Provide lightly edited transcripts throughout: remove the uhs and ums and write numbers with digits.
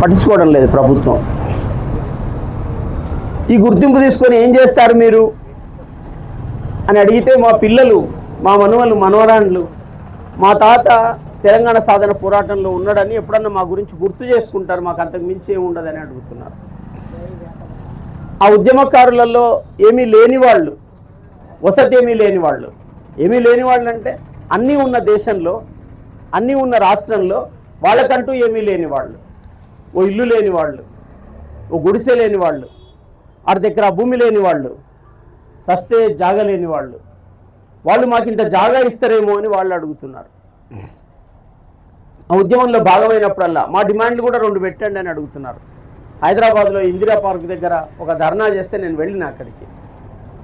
పట్టించుకోవడం లేదు ప్రభుత్వం. ఈ గుర్తింపు తీసుకొని ఏం చేస్తారు మీరు అని అడిగితే మా పిల్లలు, మా మనవలు, మనవరాండ్లు మా తాత తెలంగాణ సాధన పోరాటంలో ఉన్నాడని ఎప్పుడన్నా మా గురించి గుర్తు చేసుకుంటారు, మాకు అంతకు మించి ఏమి ఉండదని అడుగుతున్నారు. ఆ ఉద్యమకారులలో ఏమీ లేని వాళ్ళు, వసతి ఏమీ లేని వాళ్ళు, ఏమీ లేని వాళ్ళు అంటే అన్నీ ఉన్న దేశంలో, అన్నీ ఉన్న రాష్ట్రంలో వాళ్ళకంటూ ఏమీ లేని వాళ్ళు, ఓ ఇల్లు లేని వాళ్ళు, ఓ గుడిసె లేని వాళ్ళు, వారి దగ్గర భూమి లేని వాళ్ళు, సస్తే జాగా లేని వాళ్ళు, వాళ్ళు మాకు ఇంత జాగా ఇస్తారేమో అని వాళ్ళు అడుగుతున్నారు. ఆ ఉద్యమంలో భాగమైనప్పుడల్లా మా డిమాండ్లు కూడా 2 పెట్టండి అని అడుగుతున్నారు. హైదరాబాద్లో ఇందిరా పార్క్ దగ్గర ఒక ధర్నా చేస్తే నేను వెళ్ళిన అక్కడికి,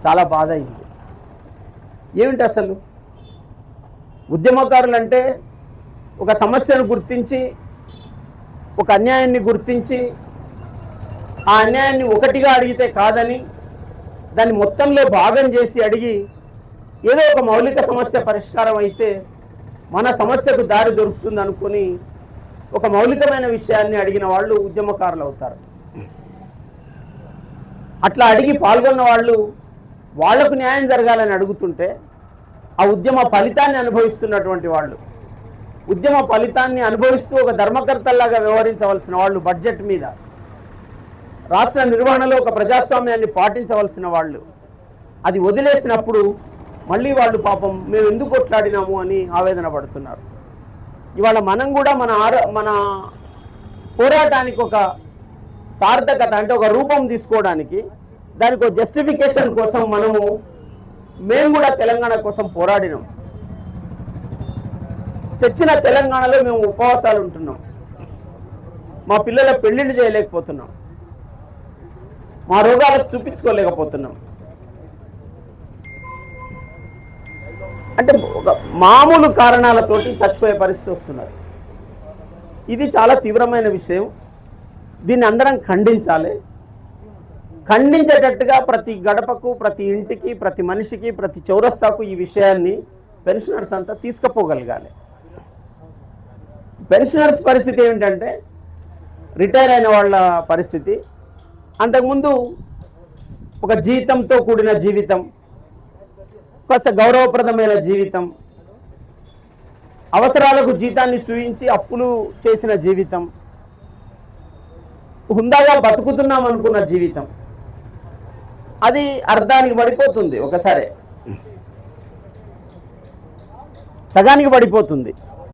చాలా బాధ అయింది. ఏమిటి అసలు ఉద్యమకారులు అంటే ఒక సమస్యను గుర్తించి, ఒక అన్యాయాన్ని గుర్తించి, ఆ అన్యాయాన్ని ఒకటిగా అడిగితే కాదని దాన్ని మొత్తంలో భాగం చేసి అడిగి ఏదో ఒక మౌలిక సమస్య పరిష్కారం అయితే మన సమస్యకు దారి దొరుకుతుంది అనుకుని ఒక మౌలికమైన విషయాన్ని అడిగిన వాళ్ళు ఉద్యమకారులు అవుతారు. అట్లా అడిగి పాల్గొన్న వాళ్ళు వాళ్లకు న్యాయం జరగాలని అడుగుతుంటే ఆ ఉద్యమ ఫలితాన్ని అనుభవిస్తున్నటువంటి వాళ్ళు, ఉద్యమ ఫలితాన్ని అనుభవిస్తూ ఒక ధర్మకర్తల్లాగా వ్యవహరించవలసిన వాళ్ళు, బడ్జెట్ మీద రాష్ట్ర నిర్వహణలో ఒక ప్రజాస్వామ్యాన్ని పాటించవలసిన వాళ్ళు అది వదిలేసినప్పుడు మళ్ళీ వాళ్ళు పాపం మేము ఎందుకు కొట్లాడినాము అని ఆవేదన పడుతున్నారు. ఇవాళ మనం కూడా మన పోరాటానికి ఒక సార్థకత అంటే ఒక రూపం తీసుకోవడానికి, దానికి ఒక జస్టిఫికేషన్ కోసం మేము కూడా తెలంగాణ కోసం పోరాడినాం. తెచ్చిన తెలంగాణలో మేము ఉపవాసాలు ఉంటున్నాం, మా పిల్లల పెళ్లిళ్ళు చేయలేకపోతున్నాం, మా రోగాలకు చూపించుకోలేకపోతున్నాం. అంటే ఒక మామూలు కారణాలతోటి చచ్చిపోయే పరిస్థితి వస్తున్నది. ఇది చాలా తీవ్రమైన విషయం. దీన్ని అందరం ఖండించాలి. ఖండించేటట్టుగా ప్రతి గడపకు, ప్రతి ఇంటికి, ప్రతి మనిషికి, ప్రతి చౌరస్తాకు ఈ విషయాన్ని పెన్షనర్స్ అంతా తీసుకుపోగలగాలి. పెన్షనర్స్ పరిస్థితి ఏమిటంటే రిటైర్ అయిన వాళ్ళ పరిస్థితి, అంతకుముందు ఒక జీతంతో కూడిన జీవితం, కాస్త గౌరవప్రదమైన జీవితం, అవసరాలకు జీతాన్ని చూయించి అప్పులు చేసిన జీవితం, హుందాగా బతుకుతున్నాం అనుకున్న జీవితం, అది అర్ధానికి పడిపోతుంది, ఒకసారి సగానికి పడిపోతుంది.